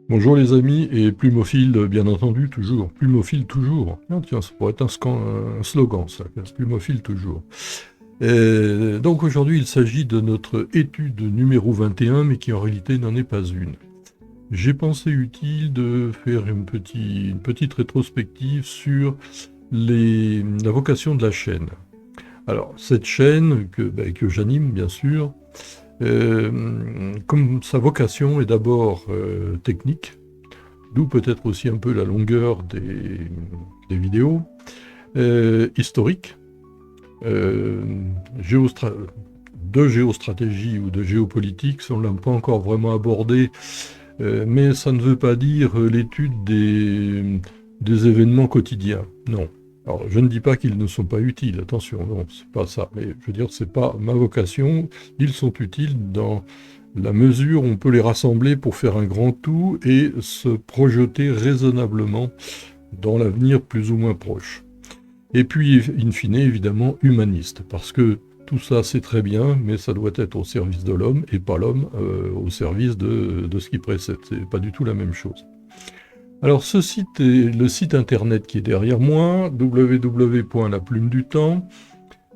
Bonjour les amis, et plumophile bien entendu, toujours. Plumophile toujours. Ah, tiens, ça pourrait être un slogan, ça. Plumophile toujours. Et donc aujourd'hui, il s'agit de notre étude numéro 21, mais qui en réalité n'en est pas une. J'ai pensé utile de faire une petite rétrospective sur la vocation de la chaîne. Alors, cette chaîne que j'anime, bien sûr, comme sa vocation est d'abord technique, d'où peut-être aussi un peu la longueur des vidéos, historique, euh, géostra- de géostratégie ou de géopolitique, ça on ne l'a pas encore vraiment abordé, mais ça ne veut pas dire l'étude des événements quotidiens, non. Alors, je ne dis pas qu'ils ne sont pas utiles, attention, non, c'est pas ça, mais je veux dire, c'est pas ma vocation, ils sont utiles dans la mesure où on peut les rassembler pour faire un grand tout et se projeter raisonnablement dans l'avenir plus ou moins proche. Et puis, in fine, évidemment, humaniste, parce que tout ça, c'est très bien, mais ça doit être au service de l'homme et pas l'homme au service de ce qui précède. C'est pas du tout la même chose. Alors, ce site est le site internet qui est derrière moi, www.laplumedutemps,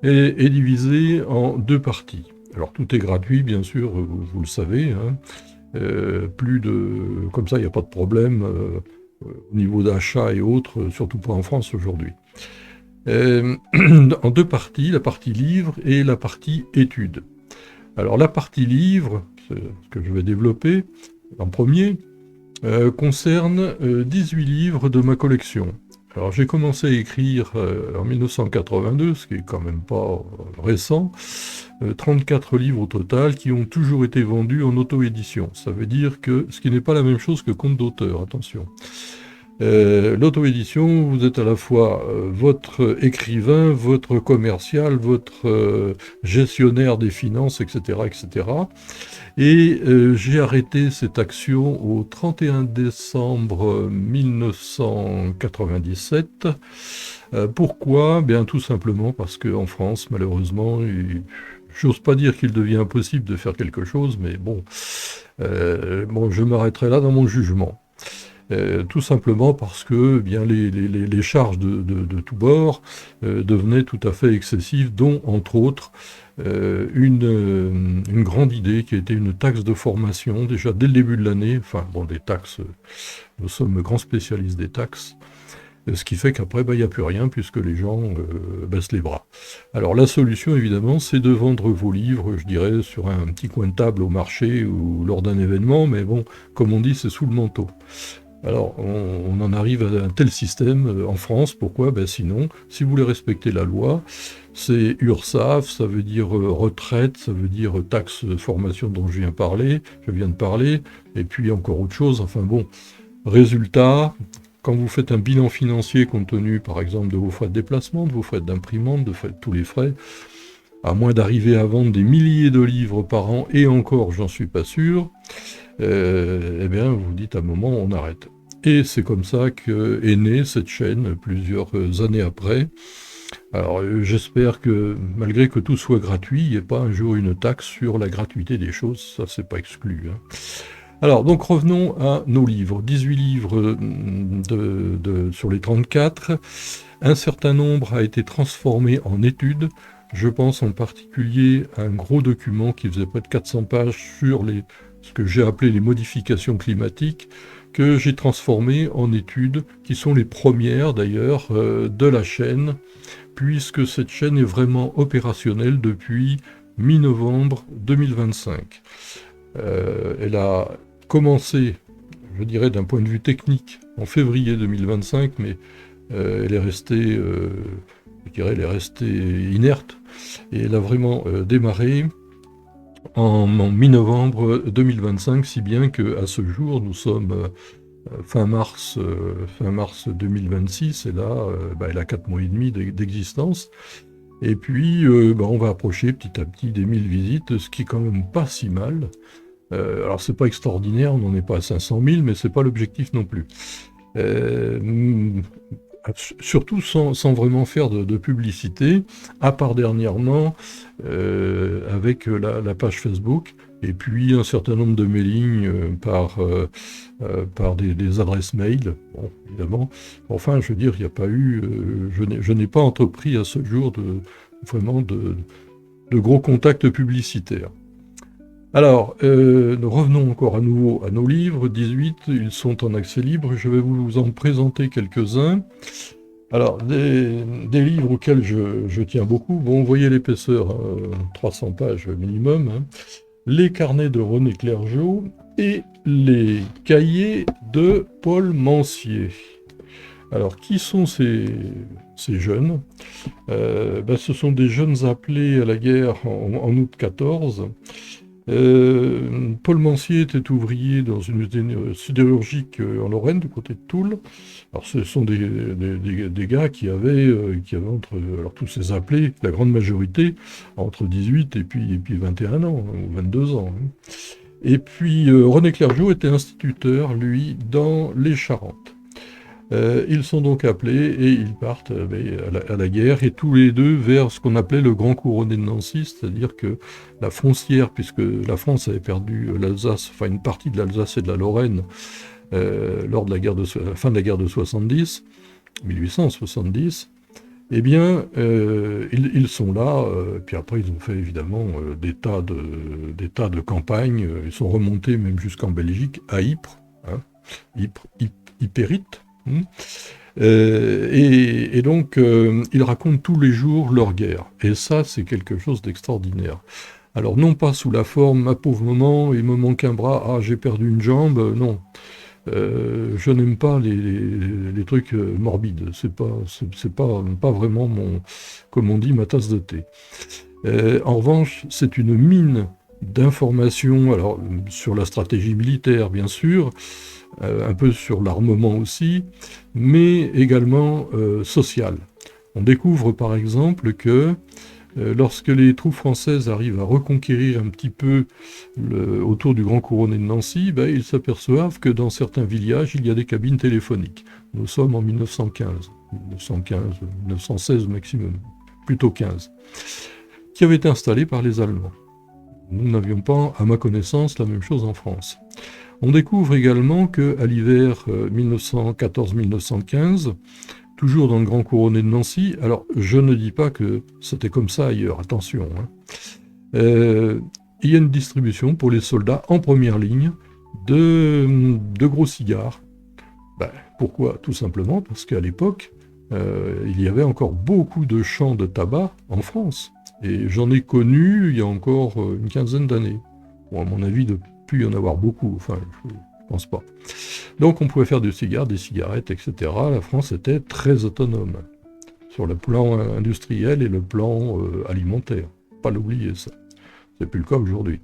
est divisé en deux parties. Alors, tout est gratuit, bien sûr, vous le savez, hein. Comme ça, il n'y a pas de problème au niveau d'achat et autres, surtout pas en France aujourd'hui. Euh, En deux parties, la partie livre et la partie études. Alors la partie livre, c'est ce que je vais développer en premier, concerne 18 livres de ma collection. Alors j'ai commencé à écrire en 1982, ce qui est quand même pas récent, 34 livres au total qui ont toujours été vendus en auto-édition. Ça veut dire que, ce qui n'est pas la même chose que compte d'auteur, attention. L'auto-édition, vous êtes à la fois votre écrivain, votre commercial, votre gestionnaire des finances, etc. etc. Et j'ai arrêté cette action au 31 décembre 1997. Pourquoi? Bien tout simplement parce qu'en France, malheureusement, j'ose pas dire qu'il devient impossible de faire quelque chose, mais bon, je m'arrêterai là dans mon jugement. Tout simplement parce que eh bien, les charges de tous bords devenaient tout à fait excessives, dont entre autres une grande idée qui était une taxe de formation, déjà dès le début de l'année, enfin bon, des taxes, nous sommes grands spécialistes des taxes, ce qui fait qu'après, il n'y a plus rien puisque les gens baissent les bras. Alors la solution, évidemment, c'est de vendre vos livres, je dirais, sur un petit coin de table au marché ou lors d'un événement, mais bon, comme on dit, c'est sous le manteau. Alors, on en arrive à un tel système en France. Pourquoi? Ben sinon, si vous voulez respecter la loi, c'est URSSAF, ça veut dire retraite, ça veut dire taxe formation dont je viens de parler, et puis encore autre chose. Enfin bon, résultat, quand vous faites un bilan financier compte tenu par exemple de vos frais de déplacement, de vos frais d'imprimante, de tous les frais, à moins d'arriver à vendre des milliers de livres par an, et encore, j'en suis pas sûr, eh bien, vous dites à un moment, on arrête. Et c'est comme ça qu'est née cette chaîne plusieurs années après. Alors, j'espère que, malgré que tout soit gratuit, il n'y ait pas un jour une taxe sur la gratuité des choses, ça c'est pas exclu, hein. Alors, donc revenons à nos livres. 18 livres sur les 34. Un certain nombre a été transformé en études. Je pense en particulier à un gros document qui faisait près de 400 pages sur ce que j'ai appelé les modifications climatiques, que j'ai transformé en études, qui sont les premières d'ailleurs de la chaîne, puisque cette chaîne est vraiment opérationnelle depuis mi-novembre 2025. Elle a commencé, je dirais d'un point de vue technique, en février 2025, mais elle est restée, je dirais, elle est restée inerte, et elle a vraiment démarré en mi-novembre 2025, si bien qu'à ce jour, nous sommes fin mars 2026, et là, elle a 4 mois et demi d'existence. Et puis, on va approcher petit à petit des 1000 visites, ce qui est quand même pas si mal. Alors, c'est pas extraordinaire, on n'en est pas à 500 000, mais c'est pas l'objectif non plus. Euh, Surtout sans vraiment faire de publicité, à part dernièrement avec la page Facebook, et puis un certain nombre de mailings par des adresses mail, bon, évidemment. Enfin, je veux dire, il n'y a pas eu, je n'ai pas entrepris à ce jour vraiment de gros contacts publicitaires. Alors, nous revenons encore à nouveau à nos livres, 18, ils sont en accès libre, je vais vous en présenter quelques-uns. Alors, des livres auxquels je tiens beaucoup, bon, vous voyez l'épaisseur, 300 pages minimum, hein. Les carnets de René Clergeau et les cahiers de Paul Mancier. Alors, qui sont ces jeunes? Ce sont des jeunes appelés à la guerre en août 14. Paul Mancier était ouvrier dans une usine sidérurgique en Lorraine, du côté de Toul. Alors, ce sont des gars qui avaient entre, alors tous ces appelés, la grande majorité, entre 18 et puis 21 ans, hein, ou 22 ans. Hein. Et puis, René Clergeau était instituteur, lui, dans les Charentes. Ils sont donc appelés et ils partent à la guerre, et tous les deux vers ce qu'on appelait le Grand Couronné de Nancy, c'est-à-dire que la frontière, puisque la France avait perdu l'Alsace, enfin une partie de l'Alsace et de la Lorraine, lors de la fin de la guerre de 70, 1870, eh bien, ils sont là, puis après ils ont fait évidemment des tas de campagnes, ils sont remontés même jusqu'en Belgique, à Ypres, hein, Ypérite. Et donc, ils racontent tous les jours leur guerre. Et ça, c'est quelque chose d'extraordinaire. Alors, non pas sous la forme, ma pauvre maman, il me manque un bras, ah, j'ai perdu une jambe, non. Je n'aime pas les trucs morbides. C'est pas vraiment comme on dit, ma tasse de thé. En revanche, c'est une mine d'informations, alors, sur la stratégie militaire, bien sûr, un peu sur l'armement aussi, mais également social. On découvre par exemple que lorsque les troupes françaises arrivent à reconquérir un petit peu autour du Grand Couronné de Nancy, ils s'aperçoivent que dans certains villages, il y a des cabines téléphoniques. Nous sommes en 1915, 1916 au maximum, plutôt 15, qui avaient été installées par les Allemands. Nous n'avions pas, à ma connaissance, la même chose en France. On découvre également qu'à l'hiver 1914-1915, toujours dans le Grand Couronné de Nancy, alors je ne dis pas que c'était comme ça ailleurs, attention, hein, il y a une distribution pour les soldats en première ligne de gros cigares. Pourquoi? Tout simplement parce qu'à l'époque, il y avait encore beaucoup de champs de tabac en France. Et j'en ai connu il y a encore une quinzaine d'années. Bon, à mon avis, de plus y en avoir beaucoup, enfin, je pense pas. Donc on pouvait faire des cigares, des cigarettes, etc. La France était très autonome sur le plan industriel et le plan alimentaire. Pas l'oublier, ça. C'est plus le cas aujourd'hui.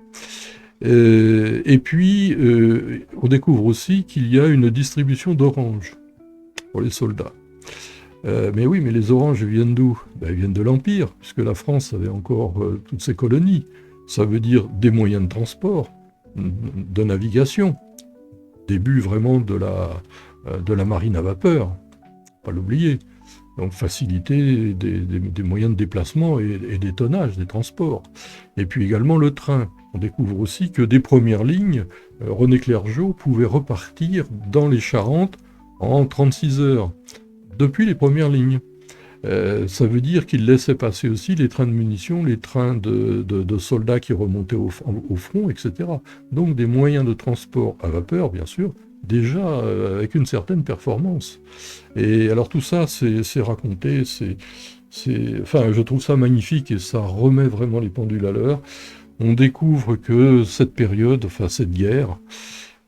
Et puis, on découvre aussi qu'il y a une distribution d'oranges pour les soldats. Mais oui, mais les oranges viennent d'où? Ils viennent de l'Empire, puisque la France avait encore toutes ses colonies. Ça veut dire des moyens de transport, de navigation, début vraiment de la marine à vapeur, pas l'oublier. Donc faciliter des moyens de déplacement et des tonnages, des transports. Et puis également le train. On découvre aussi que des premières lignes, René Clergeau pouvait repartir dans les Charentes en 36 heures, depuis les premières lignes. Ça veut dire qu'il laissait passer aussi les trains de munitions, les trains de soldats qui remontaient au front, etc. Donc des moyens de transport à vapeur, bien sûr, déjà avec une certaine performance. Et alors tout ça, c'est raconté, enfin, je trouve ça magnifique et ça remet vraiment les pendules à l'heure. On découvre que cette période, enfin cette guerre,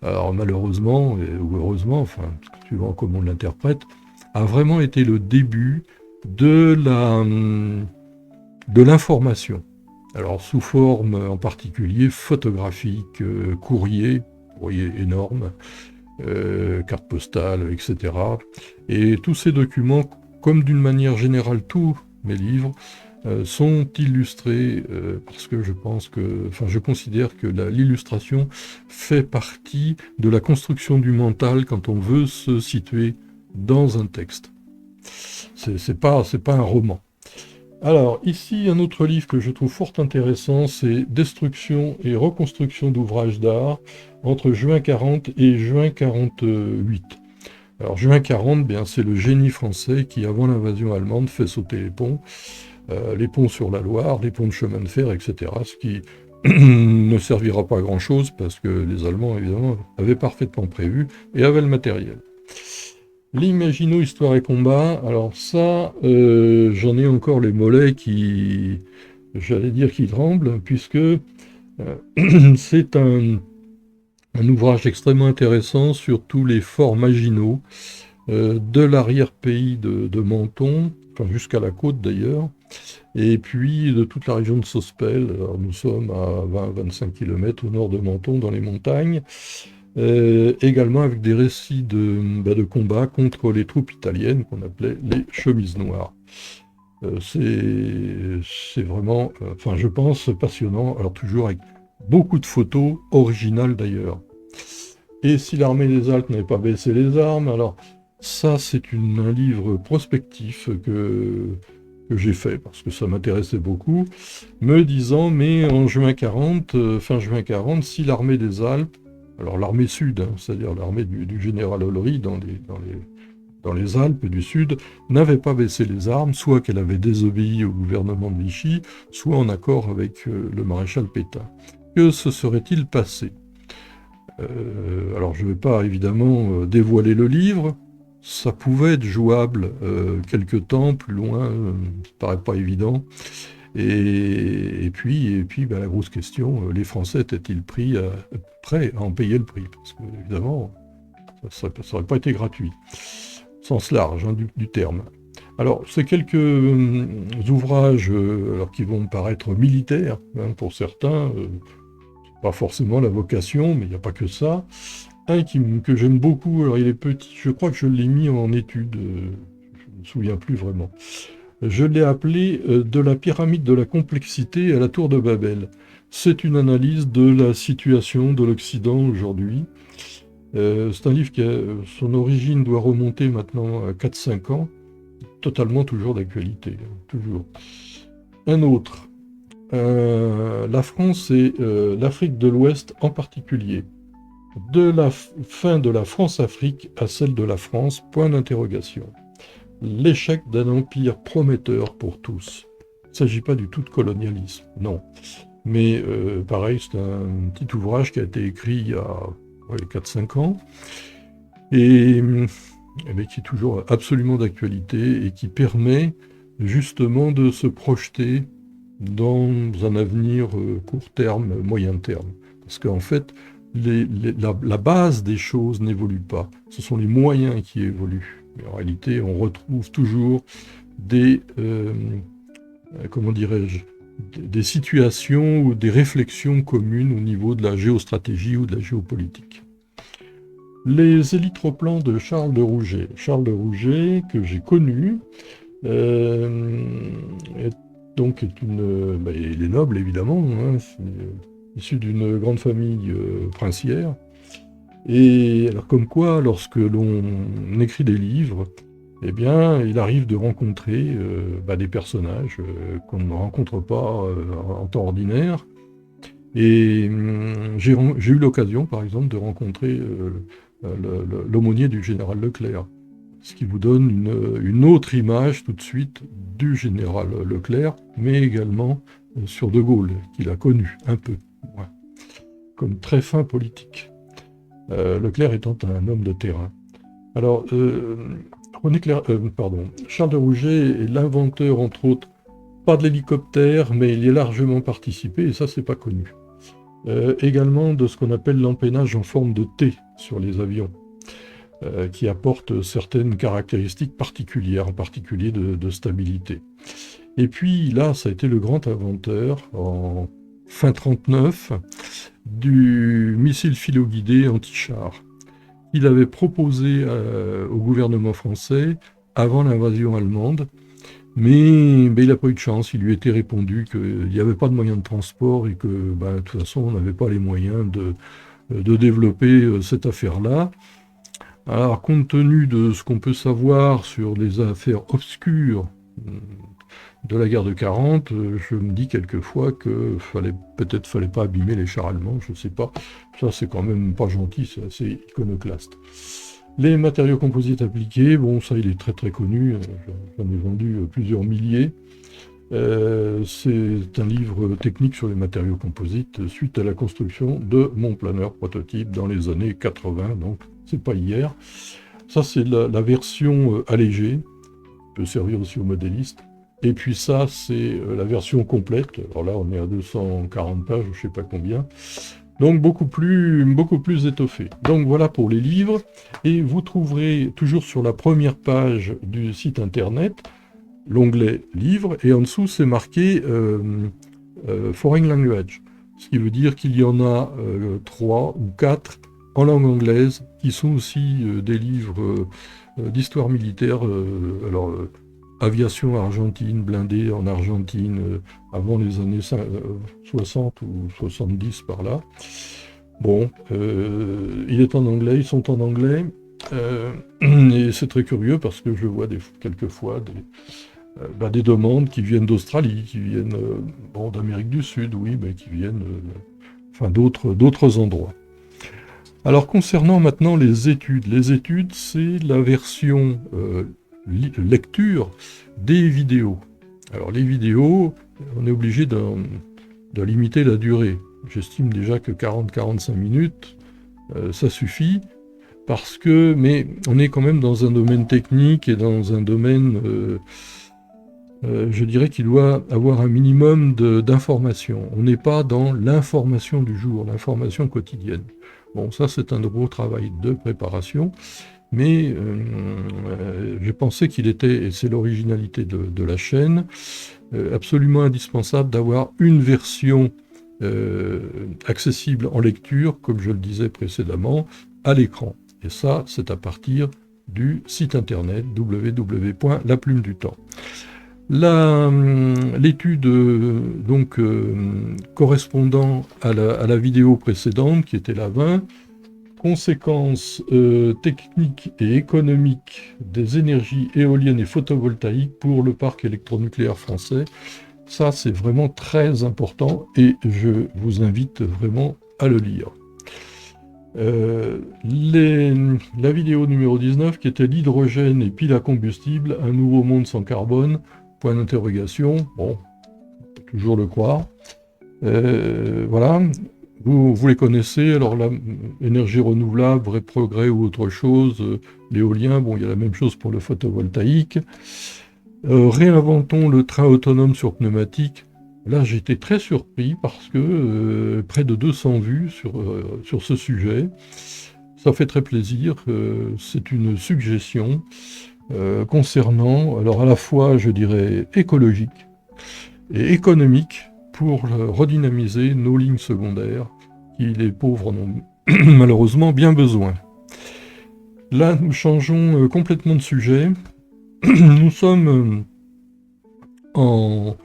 alors malheureusement, ou heureusement, enfin, suivant comment on l'interprète, a vraiment été le début de l'information. Alors sous forme en particulier photographique, courrier énorme, cartes postales, etc. Et tous ces documents, comme d'une manière générale tous mes livres, sont illustrés parce que je considère que l'illustration fait partie de la construction du mental quand on veut se situer dans un texte. C'est pas un roman. Alors, ici, un autre livre que je trouve fort intéressant, c'est Destruction et reconstruction d'ouvrages d'art entre juin 40 et juin 48. Alors, juin 40, bien, c'est le génie français qui, avant l'invasion allemande, fait sauter les ponts sur la Loire, les ponts de chemin de fer, etc. Ce qui ne servira pas à grand-chose parce que les Allemands, évidemment, avaient parfaitement prévu et avaient le matériel. L'Imagino, Histoire et Combat, alors ça, j'en ai encore les mollets qui, j'allais dire, qui tremblent, puisque c'est un ouvrage extrêmement intéressant sur tous les forts maginaux de l'arrière-pays de Menton, enfin jusqu'à la côte d'ailleurs, et puis de toute la région de Sospel. Alors, nous sommes à 20-25 km au nord de Menton, dans les montagnes, également avec des récits de combats contre les troupes italiennes qu'on appelait les chemises noires. C'est vraiment, enfin je pense, passionnant, alors toujours avec beaucoup de photos, originales d'ailleurs. Et si l'armée des Alpes n'avait pas baissé les armes, alors ça c'est un livre prospectif que j'ai fait parce que ça m'intéressait beaucoup, me disant mais en juin 40, fin juin 40, si l'armée des Alpes, alors l'armée sud, hein, c'est-à-dire l'armée du général Ollery dans les Alpes du Sud, n'avait pas baissé les armes, soit qu'elle avait désobéi au gouvernement de Vichy, soit en accord avec le maréchal Pétain. Que se serait-il passé? Alors je ne vais pas évidemment dévoiler le livre, ça pouvait être jouable quelque temps, plus loin, ça ne paraît pas évident. Et puis ben, la grosse question, les Français étaient-ils prêts à en payer le prix? Parce que évidemment, ça n'aurait pas été gratuit, sens large hein, du terme. Alors, c'est quelques ouvrages alors, qui vont me paraître militaires, hein, pour certains, pas forcément la vocation, mais il n'y a pas que ça. Un que j'aime beaucoup, alors il est petit, je crois que je l'ai mis en étude, je ne me souviens plus vraiment. Je l'ai appelé De la pyramide de la complexité à la tour de Babel. C'est une analyse de la situation de l'Occident aujourd'hui. C'est un livre qui son origine doit remonter maintenant à 4-5 ans, totalement toujours d'actualité, hein, toujours. Un autre, la France et l'Afrique de l'Ouest en particulier. De la fin de la France-Afrique à celle de la France, point d'interrogation. L'échec d'un empire prometteur pour tous. Il ne s'agit pas du tout de colonialisme, non. Mais pareil, c'est un petit ouvrage qui a été écrit il y a 4-5 ans, et qui est toujours absolument d'actualité, et qui permet justement de se projeter dans un avenir court terme, moyen terme. Parce qu'en fait, la base des choses n'évolue pas. Ce sont les moyens qui évoluent. Mais en réalité, on retrouve toujours comment dirais-je, des situations ou des réflexions communes au niveau de la géostratégie ou de la géopolitique. Les élitreplans de Charles de Rouget. Charles de Rouget, que j'ai connu, il est noble évidemment, hein, issu d'une grande famille princière. Et alors comme quoi, lorsque l'on écrit des livres, eh bien, il arrive de rencontrer des personnages qu'on ne rencontre pas en temps ordinaire. Et j'ai eu l'occasion, par exemple, de rencontrer l'aumônier du général Leclerc, ce qui vous donne une autre image tout de suite du général Leclerc, mais également sur De Gaulle, qu'il a connu un peu, ouais, comme très fin politique. Leclerc étant un homme de terrain. Alors, Charles de Rouget est l'inventeur, entre autres, pas de l'hélicoptère, mais il y a largement participé, et ça, c'est pas connu. Également de ce qu'on appelle l'empennage en forme de T sur les avions, qui apporte certaines caractéristiques particulières, en particulier de stabilité. Et puis là, ça a été le grand inventeur, en fin 1939, du missile philo-guidé anti-char. Il avait proposé au gouvernement français avant l'invasion allemande, mais il n'a pas eu de chance. Il lui était répondu qu'il n'y avait pas de moyens de transport et que de toute façon on n'avait pas les moyens de développer cette affaire-là. Alors compte tenu de ce qu'on peut savoir sur les affaires obscures de la guerre de 40, je me dis quelquefois que peut-être fallait pas abîmer les chars allemands, je sais pas. Ça, c'est quand même pas gentil, c'est assez iconoclaste. Les matériaux composites appliqués, bon, ça, il est très très connu, j'en ai vendu plusieurs milliers. C'est un livre technique sur les matériaux composites suite à la construction de mon planeur prototype dans les années 80, donc c'est pas hier. Ça, c'est la version allégée, peut servir aussi aux modélistes. Et puis ça, c'est la version complète. Alors là, on est à 240 pages, je sais pas combien. Donc beaucoup plus étoffé. Donc voilà pour les livres. Et vous trouverez toujours sur la première page du site internet l'onglet livres, et en dessous c'est marqué Foreign Language, ce qui veut dire qu'il y en a 3 ou 4 en langue anglaise, qui sont aussi des livres d'histoire militaire, aviation argentine, blindée en Argentine, avant les années 60 ou 70 par là. Bon, il est en anglais, ils sont en anglais, et c'est très curieux parce que je vois quelquefois des demandes qui viennent d'Australie, qui viennent d'Amérique du Sud, oui, mais qui viennent d'autres endroits. Alors concernant maintenant les études, c'est la version lecture des vidéos. Alors les vidéos, on est obligé de limiter la durée. J'estime déjà que 40-45 minutes, ça suffit. Mais on est quand même dans un domaine technique et dans un domaine, je dirais qu'il doit avoir un minimum d'information. On n'est pas dans l'information du jour, l'information quotidienne. Bon, ça c'est un gros travail de préparation, mais j'ai pensé qu'il était, et c'est l'originalité de la chaîne, absolument indispensable d'avoir une version accessible en lecture, comme je le disais précédemment, à l'écran. Et ça, c'est à partir du site internet www.laplumedutemps. L'étude correspondant à la vidéo précédente, qui était la 20, conséquences techniques et économiques des énergies éoliennes et photovoltaïques pour le parc électronucléaire français. Ça, c'est vraiment très important et je vous invite vraiment à le lire. La vidéo numéro 19, qui était l'hydrogène et pile à combustible, un nouveau monde sans carbone, point d'interrogation, bon, on peut toujours le croire. Voilà, vous les connaissez, alors l'énergie renouvelable, vrai progrès ou autre chose, l'éolien, bon, il y a la même chose pour le photovoltaïque. Réinventons le train autonome sur pneumatique. Là, j'ai été très surpris parce que près de 200 vues sur ce sujet. Ça fait très plaisir. C'est une suggestion concernant, alors à la fois, je dirais, écologique et économique pour redynamiser nos lignes secondaires, qui les pauvres en ont malheureusement bien besoin. Là, nous changeons complètement de sujet. Nous sommes en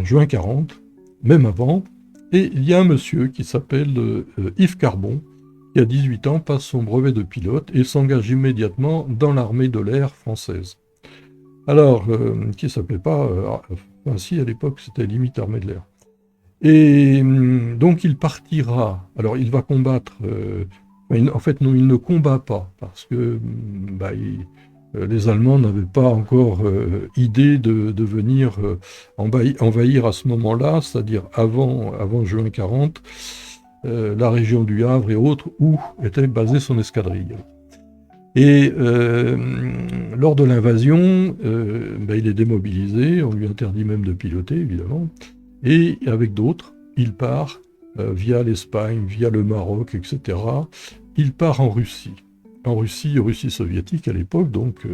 juin 40, même avant, et il y a un monsieur qui s'appelle Yves Carbon, qui à 18 ans passe son brevet de pilote et s'engage immédiatement dans l'armée de l'air française. Alors, qui s'appelait pas ainsi à l'époque, c'était limite armée de l'air. Et donc il partira, alors il va combattre, en fait non, il ne combat pas, parce que les Allemands n'avaient pas encore idée de venir envahir à ce moment-là, c'est-à-dire avant juin 40, la région du Havre et autres, où était basée son escadrille. Et lors de l'invasion, il est démobilisé, on lui interdit même de piloter, évidemment, et avec d'autres, il part via l'Espagne, via le Maroc, etc. Il part en Russie. Russie soviétique à l'époque, donc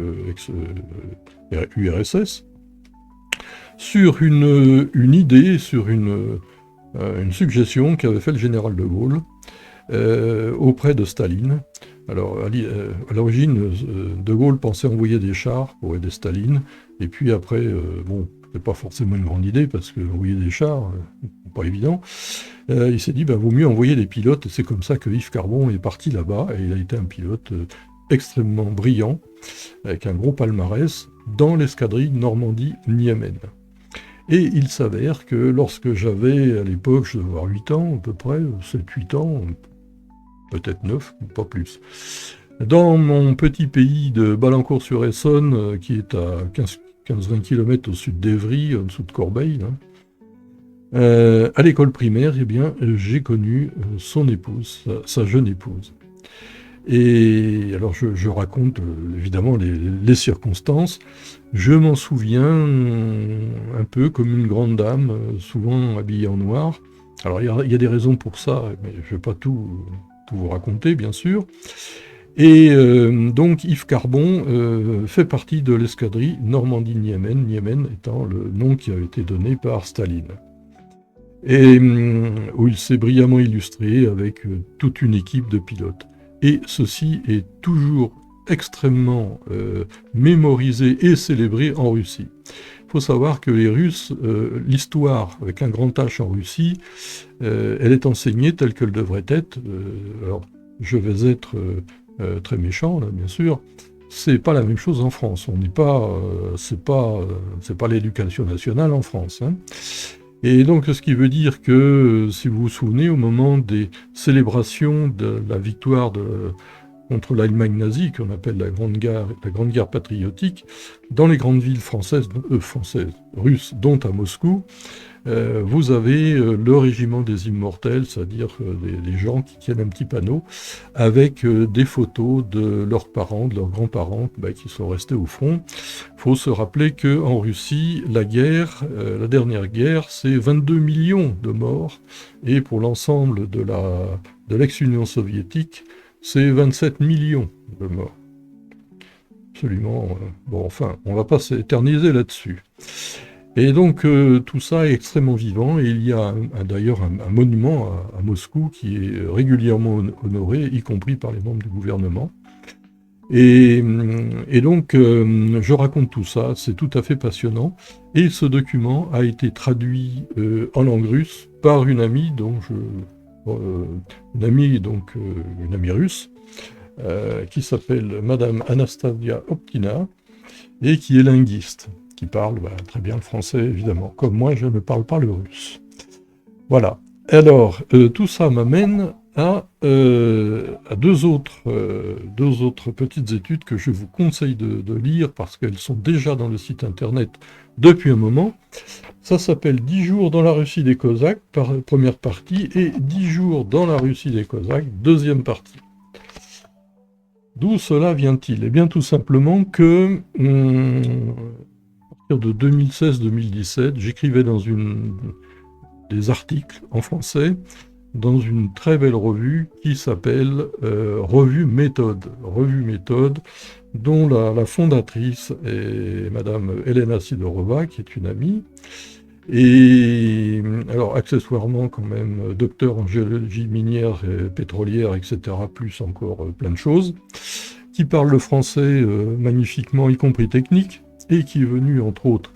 URSS, sur une idée, sur une suggestion qu'avait fait le général de Gaulle auprès de Staline. Alors, à l'origine, de Gaulle pensait envoyer des chars pour aider Staline, et puis après, c'est pas forcément une grande idée, parce que envoyer des chars, pas évident. Il s'est dit, vaut mieux envoyer des pilotes, et c'est comme ça que Yves Carbon est parti là-bas, et il a été un pilote extrêmement brillant, avec un gros palmarès, dans l'escadrille Normandie-Niemen. Et il s'avère que lorsque j'avais, à l'époque, je devais avoir 8 ans, à peu près, 7-8 ans, peut-être 9, pas plus, dans mon petit pays de Balancourt-sur-Essonne, qui est à 15-20 km au sud d'Évry, en dessous de Corbeil, là, à l'école primaire, eh bien, j'ai connu son épouse, sa jeune épouse. Et alors je raconte évidemment les circonstances. Je m'en souviens un peu comme une grande dame, souvent habillée en noir. Alors il y a des raisons pour ça, mais je ne vais pas tout vous raconter, bien sûr. Et donc Yves Carbon fait partie de l'escadrille Normandie-Niemen, Niemen étant le nom qui a été donné par Staline. Et où il s'est brillamment illustré avec toute une équipe de pilotes. Et ceci est toujours extrêmement mémorisé et célébré en Russie. Il faut savoir que les Russes, l'histoire avec un grand H en Russie, elle est enseignée telle qu'elle devrait être. Alors, je vais être très méchant, là, bien sûr. C'est pas la même chose en France. On n'est pas, c'est pas l'éducation nationale en France, hein. Et donc, ce qui veut dire que, si vous vous souvenez, au moment des célébrations de la victoire contre l'Allemagne nazie, qu'on appelle la Grande Guerre patriotique, dans les grandes villes russes, dont à Moscou, vous avez le régiment des immortels, c'est-à-dire les gens qui tiennent un petit panneau avec des photos de leurs parents, de leurs grands-parents qui sont restés au front. Il faut se rappeler qu'en Russie, la dernière guerre, c'est 22 millions de morts, et pour l'ensemble de l'ex-Union soviétique, c'est 27 millions de morts. Absolument. Bon, enfin, on ne va pas s'éterniser là-dessus. Et donc tout ça est extrêmement vivant, et il y a d'ailleurs un monument à Moscou qui est régulièrement honoré, y compris par les membres du gouvernement. Et donc je raconte tout ça, c'est tout à fait passionnant, et ce document a été traduit en langue russe par une amie, une amie russe, qui s'appelle Madame Anastasia Optina, et qui est linguiste, qui parle très bien le français, évidemment. Comme moi, je ne parle pas le russe. Voilà. Alors, tout ça m'amène à deux autres petites études que je vous conseille de lire, parce qu'elles sont déjà dans le site internet depuis un moment. Ça s'appelle 10 jours dans la Russie des Cosaques, première partie, et 10 jours dans la Russie des Cosaques, deuxième partie. D'où cela vient-il? Eh bien, tout simplement que, à partir de 2016-2017, j'écrivais dans des articles en français dans une très belle revue qui s'appelle Revue Méthode. Revue Méthode, dont la fondatrice est Madame Elena Sidorova, qui est une amie, et alors accessoirement quand même docteur en géologie minière et pétrolière, etc., plus encore plein de choses, qui parle le français magnifiquement, y compris technique, et qui est venu entre autres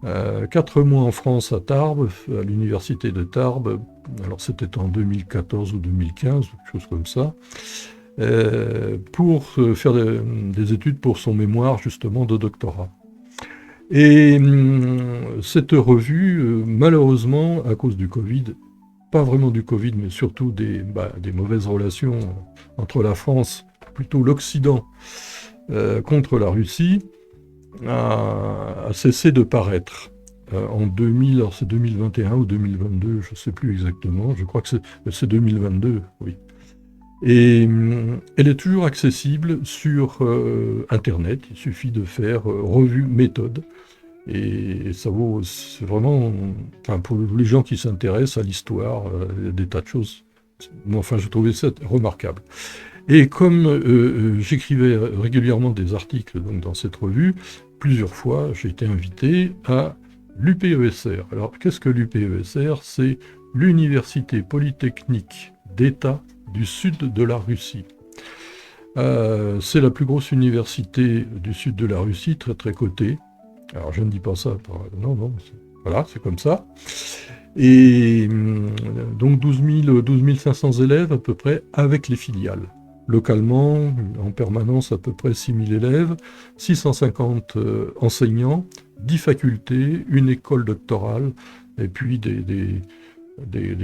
4 mois en France à Tarbes, à l'université de Tarbes, alors c'était en 2014 ou 2015, quelque chose comme ça, pour faire des études pour son mémoire justement de doctorat. Et cette revue, malheureusement, à cause du Covid, pas vraiment du Covid, mais surtout des mauvaises relations entre la France, plutôt l'Occident, contre la Russie, a cessé de paraître. En 2000, alors c'est 2021 ou 2022, je ne sais plus exactement, je crois que c'est 2022, oui. Et elle est toujours accessible sur Internet, il suffit de faire revue méthode. Et ça vaut, c'est vraiment, pour les gens qui s'intéressent à l'histoire, des tas de choses. Enfin, je trouvais ça remarquable. Et comme j'écrivais régulièrement des articles donc, dans cette revue, plusieurs fois, j'ai été invité à l'UPESR. Alors, qu'est-ce que l'UPESR? C'est l'Université Polytechnique d'État du sud de la Russie. C'est la plus grosse université du sud de la Russie, très très cotée. Alors, je ne dis pas ça, non, voilà, c'est comme ça. Et donc 12 500 élèves à peu près avec les filiales. localement, en permanence à peu près 6000 élèves, 650 enseignants, 10 facultés, une école doctorale, et puis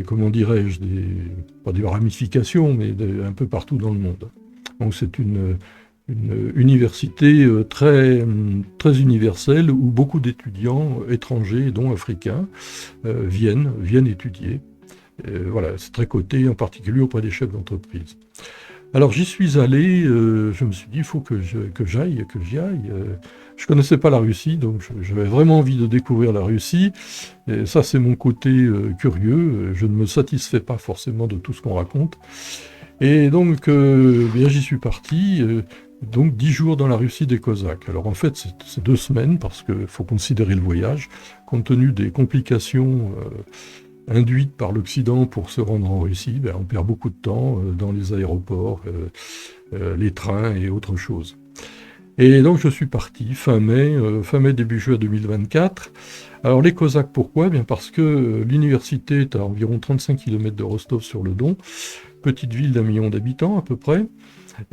comment dirais-je, pas des ramifications, mais un peu partout dans le monde. Donc c'est une université très universelle où beaucoup d'étudiants étrangers, dont africains, viennent étudier. Voilà, c'est très coté, en particulier auprès des chefs d'entreprise. Alors j'y suis allé, je me suis dit, il faut que j'y aille. Je ne connaissais pas la Russie, donc j'avais vraiment envie de découvrir la Russie. Et ça, c'est mon côté curieux. Je ne me satisfais pas forcément de tout ce qu'on raconte. Et donc, bien, j'y suis parti. Donc 10 jours dans la Russie des Cosaques. Alors en fait, c'est 2 semaines, parce qu'il faut considérer le voyage, compte tenu des complications induite par l'Occident pour se rendre en Russie, on perd beaucoup de temps dans les aéroports, les trains et autres choses. Et donc je suis parti fin mai, début juin 2024. Alors les Cosaques, pourquoi ? Bien parce que l'université est à environ 35 km de Rostov-sur-le-Don, petite ville d'1 million d'habitants à peu près.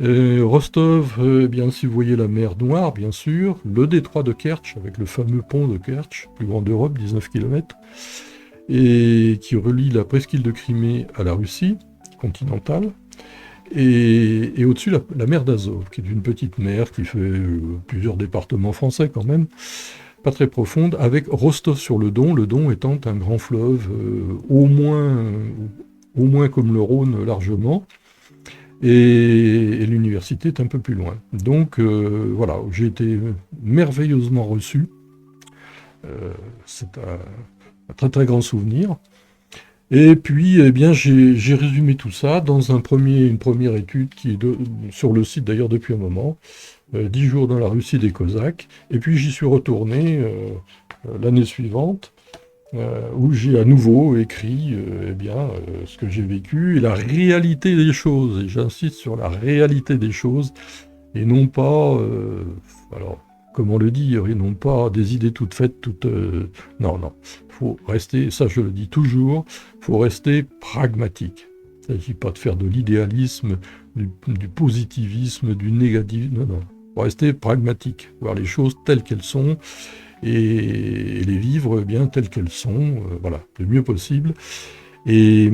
Rostov, bien si vous voyez la mer Noire, bien sûr, le détroit de Kertch, avec le fameux pont de Kertch, plus grand d'Europe, 19 km, et qui relie la presqu'île de Crimée à la Russie continentale, et au-dessus la mer d'Azov, qui est une petite mer qui fait plusieurs départements français quand même, pas très profonde, avec Rostov-sur-le-Don, le Don étant un grand fleuve, au moins comme le Rhône largement, et l'université est un peu plus loin. Donc voilà, j'ai été merveilleusement reçu, c'est un très très grand souvenir. Et puis, eh bien, j'ai résumé tout ça dans une première étude qui est sur le site d'ailleurs depuis un moment, 10 jours dans la Russie des Cosaques. Et puis j'y suis retourné l'année suivante, où j'ai à nouveau écrit ce que j'ai vécu et la réalité des choses. Et j'insiste sur la réalité des choses, et non pas, alors, comment le dire, et non pas des idées toutes faites, non, faut rester, ça je le dis toujours, faut rester pragmatique. Il ne s'agit pas de faire de l'idéalisme, du positivisme, du négativisme, non. Faut rester pragmatique, voir les choses telles qu'elles sont, et les vivre bien telles qu'elles sont, voilà, le mieux possible. Et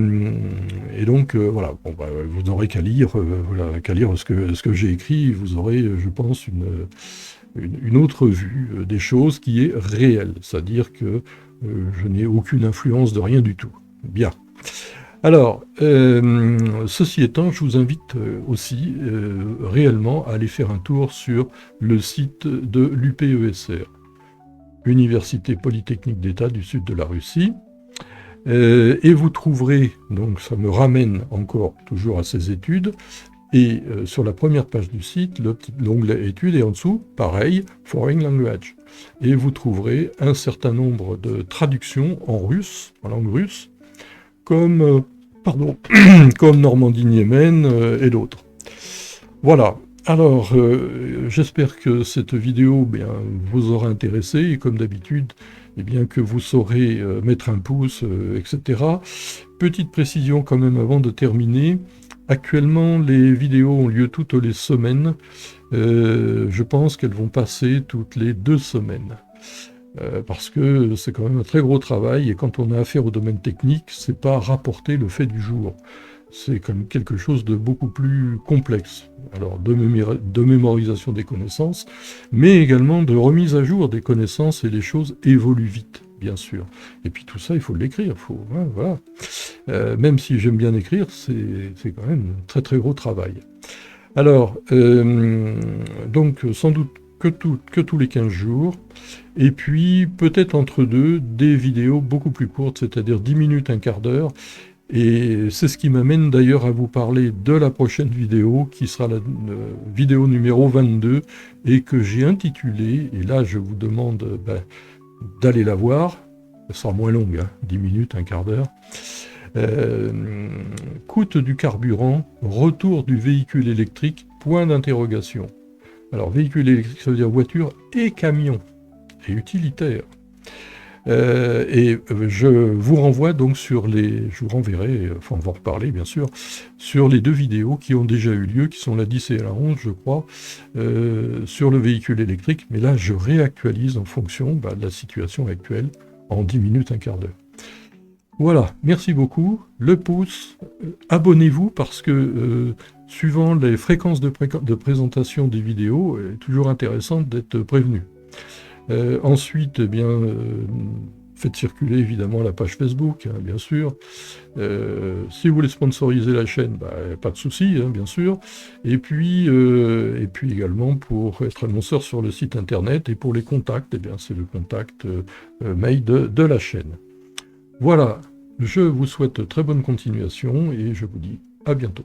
donc, voilà, bon, vous n'aurez qu'à lire, ce que j'ai écrit, vous aurez, je pense, une autre vue des choses qui est réelle, c'est-à-dire que je n'ai aucune influence de rien du tout. Bien. Alors, ceci étant, je vous invite aussi réellement à aller faire un tour sur le site de l'UPESR, Université Polytechnique d'État du Sud de la Russie, et vous trouverez, donc ça me ramène encore toujours à ces études, et sur la première page du site, l'onglet études, et en dessous, pareil, Foreign Language. Et vous trouverez un certain nombre de traductions en russe, en langue russe, comme Normandie-Niemen et d'autres. Voilà. Alors, j'espère que cette vidéo vous aura intéressé, et comme d'habitude, que vous saurez mettre un pouce, etc. Petite précision quand même avant de terminer. Actuellement, les vidéos ont lieu toutes les semaines. Je pense qu'elles vont passer toutes les 2 semaines. Parce que c'est quand même un très gros travail, et quand on a affaire au domaine technique, c'est pas rapporter le fait du jour. C'est quand même quelque chose de beaucoup plus complexe. Alors, de mémorisation des connaissances, mais également de remise à jour des connaissances, et les choses évoluent vite, bien sûr. Et puis tout ça, il faut l'écrire, voilà. Même si j'aime bien écrire, c'est quand même un très très gros travail. Alors, donc sans doute que tous les 15 jours, et puis peut-être entre deux, des vidéos beaucoup plus courtes, c'est-à-dire 10 minutes, un quart d'heure. Et c'est ce qui m'amène d'ailleurs à vous parler de la prochaine vidéo, qui sera la vidéo numéro 22, et que j'ai intitulée, et là je vous demande d'aller la voir, elle sera moins longue, 10 minutes, un quart d'heure. Coût du carburant, retour du véhicule électrique, point d'interrogation. Alors véhicule électrique, ça veut dire voiture et camion, et utilitaire. Je vous renvoie donc je vous renverrai, enfin on va en reparler bien sûr, sur les 2 vidéos qui ont déjà eu lieu, qui sont la 10 et la 11 je crois, sur le véhicule électrique, mais là je réactualise en fonction de la situation actuelle, en 10 minutes, un quart d'heure. Voilà, merci beaucoup, le pouce, abonnez-vous parce que suivant les fréquences de présentation des vidéos, il est toujours intéressant d'être prévenu. Ensuite, eh bien, faites circuler évidemment la page Facebook, hein, bien sûr. Si vous voulez sponsoriser la chaîne, pas de souci, hein, bien sûr. Et puis également pour être annonceur sur le site internet et pour les contacts, eh bien c'est le contact mail de la chaîne. Voilà, je vous souhaite très bonne continuation et je vous dis à bientôt.